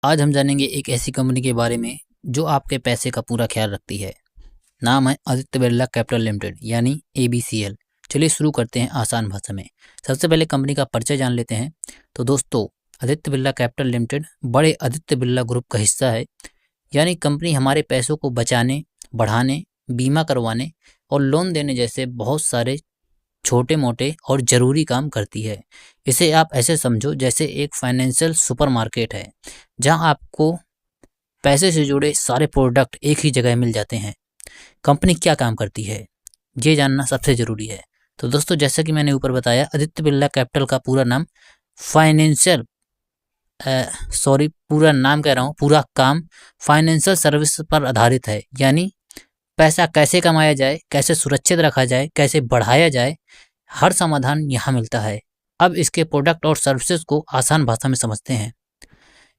आज हम जानेंगे एक ऐसी कंपनी के बारे में जो आपके पैसे का पूरा ख्याल रखती है। नाम है आदित्य बिरला कैपिटल लिमिटेड यानी ABCL। चलिए शुरू करते हैं आसान भाषा में। सबसे पहले कंपनी का परिचय जान लेते हैं। तो दोस्तों, आदित्य बिरला कैपिटल लिमिटेड बड़े आदित्य बिरला ग्रुप का हिस्सा है। यानी कंपनी हमारे पैसों को बचाने, बढ़ाने, बीमा करवाने और लोन देने जैसे बहुत सारे छोटे मोटे और ज़रूरी काम करती है। इसे आप ऐसे समझो जैसे एक फाइनेंशियल सुपरमार्केट है, जहां आपको पैसे से जुड़े सारे प्रोडक्ट एक ही जगह मिल जाते हैं। कंपनी क्या काम करती है, ये जानना सबसे ज़रूरी है। तो दोस्तों, जैसा कि मैंने ऊपर बताया, आदित्य बिरला कैपिटल का पूरा नाम फाइनेंशियल पूरा नाम कह रहा हूँ, पूरा काम फाइनेंशियल सर्विस पर आधारित है। यानी पैसा कैसे कमाया जाए, कैसे सुरक्षित रखा जाए, कैसे बढ़ाया जाए, हर समाधान यहाँ मिलता है। अब इसके प्रोडक्ट और सर्विसेज को आसान भाषा में समझते हैं।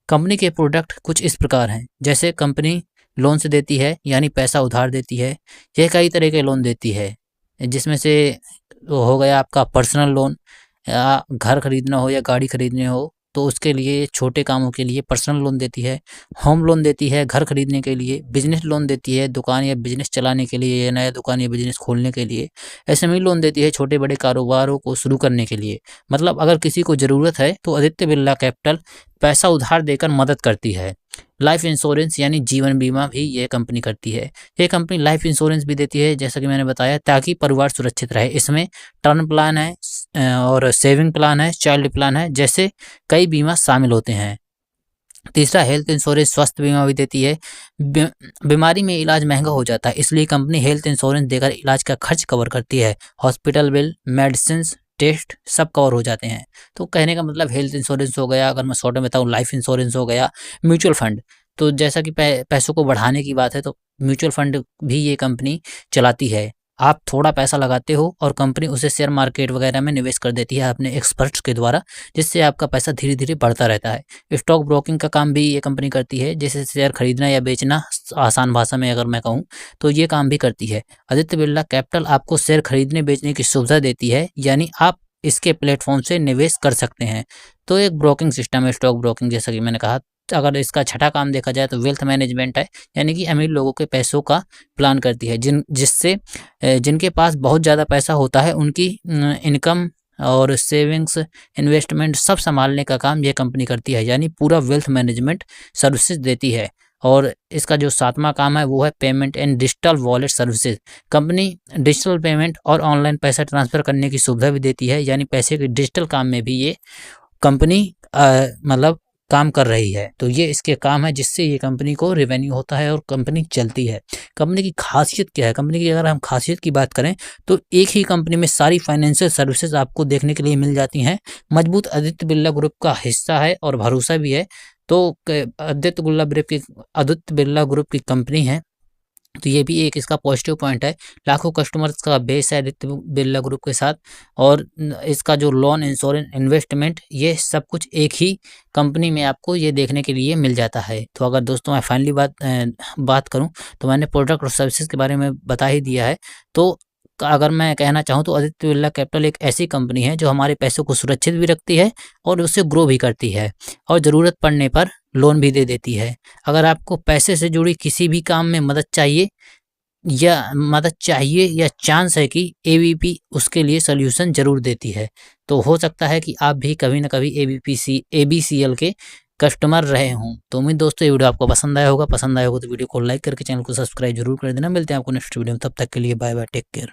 कंपनी के प्रोडक्ट कुछ इस प्रकार हैं। जैसे कंपनी लोन से देती है, यानी पैसा उधार देती है। यह कई तरह के लोन देती है, जिसमें से हो गया आपका पर्सनल लोन, या घर खरीदना हो या गाड़ी खरीदनी हो तो उसके लिए, छोटे कामों के लिए पर्सनल लोन देती है। होम लोन देती है घर खरीदने के लिए। बिजनेस लोन देती है दुकान या बिजनेस चलाने के लिए, या नया दुकान या बिजनेस खोलने के लिए। SME लोन देती है छोटे बड़े कारोबारों को शुरू करने के लिए। मतलब अगर किसी को ज़रूरत है तो आदित्य बिरला कैपिटल पैसा उधार देकर मदद करती है। लाइफ इंश्योरेंस यानी जीवन बीमा भी यह कंपनी करती है। यह कंपनी लाइफ इंश्योरेंस भी देती है, जैसा कि मैंने बताया, ताकि परिवार सुरक्षित रहे। इसमें टर्म प्लान है और सेविंग प्लान है, चाइल्ड प्लान है, जैसे कई बीमा शामिल होते हैं। तीसरा, हेल्थ इंश्योरेंस, स्वास्थ्य बीमा भी देती है। बीमारी में इलाज महंगा हो जाता है, इसलिए कंपनी हेल्थ इंश्योरेंस देकर इलाज का खर्च कवर करती है। हॉस्पिटल बिल, मेडिसिन, टेस्ट सब कवर हो जाते हैं। तो कहने का मतलब हेल्थ इंश्योरेंस हो गया, अगर मैं शॉर्ट में बताऊँ लाइफ इंश्योरेंस हो गया। म्यूचुअल फंड, तो जैसा कि पैसों को बढ़ाने की बात है, तो म्यूचुअल फंड भी ये कंपनी चलाती है। आप थोड़ा पैसा लगाते हो और कंपनी उसे शेयर मार्केट वगैरह में निवेश कर देती है अपने एक्सपर्ट्स के द्वारा, जिससे आपका पैसा धीरे धीरे बढ़ता रहता है। स्टॉक ब्रोकिंग का काम भी ये कंपनी करती है, जैसे शेयर खरीदना या बेचना। आसान भाषा में अगर मैं कहूँ तो ये काम भी करती है। आदित्य बिरला कैपिटल आपको शेयर खरीदने बेचने की सुविधा देती है, यानी आप इसके प्लेटफॉर्म से निवेश कर सकते हैं। तो एक ब्रोकिंग सिस्टम है, स्टॉक ब्रोकिंग, जैसा कि मैंने कहा। अगर इसका छठा काम देखा जाए तो वेल्थ मैनेजमेंट है, यानी कि अमीर लोगों के पैसों का प्लान करती है। जिनके पास बहुत ज़्यादा पैसा होता है, उनकी इनकम और सेविंग्स, इन्वेस्टमेंट सब संभालने का काम ये कंपनी करती है, यानी पूरा वेल्थ मैनेजमेंट सर्विसेज देती है। और इसका जो सातवां काम है वो है payment and digital wallet services. Company digital payment और ऑनलाइन पैसा ट्रांसफ़र करने की सुविधा भी देती है, यानी पैसे के डिजिटल काम में भी ये कंपनी मतलब काम कर रही है। तो ये इसके काम है, जिससे ये कंपनी को रेवेन्यू होता है और कंपनी चलती है। कंपनी की खासियत क्या है? कंपनी की अगर हम खासियत की बात करें तो एक ही कंपनी में सारी फाइनेंशियल सर्विसेज आपको देखने के लिए मिल जाती हैं। मजबूत आदित्य बिरला ग्रुप का हिस्सा है और भरोसा भी है। तो आदित्य बिरला ग्रुप की कंपनी है, तो ये भी एक इसका पॉजिटिव पॉइंट है। लाखों कस्टमर्स का बेस है आदित्य बिरला ग्रुप के साथ। और इसका जो लोन, इंश्योरेंस, इन्वेस्टमेंट, ये सब कुछ एक ही कंपनी में आपको ये देखने के लिए मिल जाता है। तो अगर दोस्तों मैं फाइनली बात करूं तो मैंने प्रोडक्ट और सर्विसेज के बारे में बता ही दिया है। तो अगर मैं कहना चाहूँ तो आदित्य बिरला कैपिटल एक ऐसी कंपनी है जो हमारे पैसों को सुरक्षित भी रखती है और उससे ग्रो भी करती है, और ज़रूरत पड़ने पर लोन भी दे देती है। अगर आपको पैसे से जुड़ी किसी भी काम में मदद चाहिए या चांस है कि ABP उसके लिए सॉल्यूशन ज़रूर देती है। तो हो सकता है कि आप भी कभी ना कभी ABCL के कस्टमर रहे हों। तो उम्मीद दोस्तों ये वीडियो आपको पसंद आया होगा। तो वीडियो को लाइक करके चैनल को सब्सक्राइब जरूर कर देना। मिलते हैं आपको नेक्स्ट वीडियो में, तब तक के लिए बाय बाय, टेक केयर।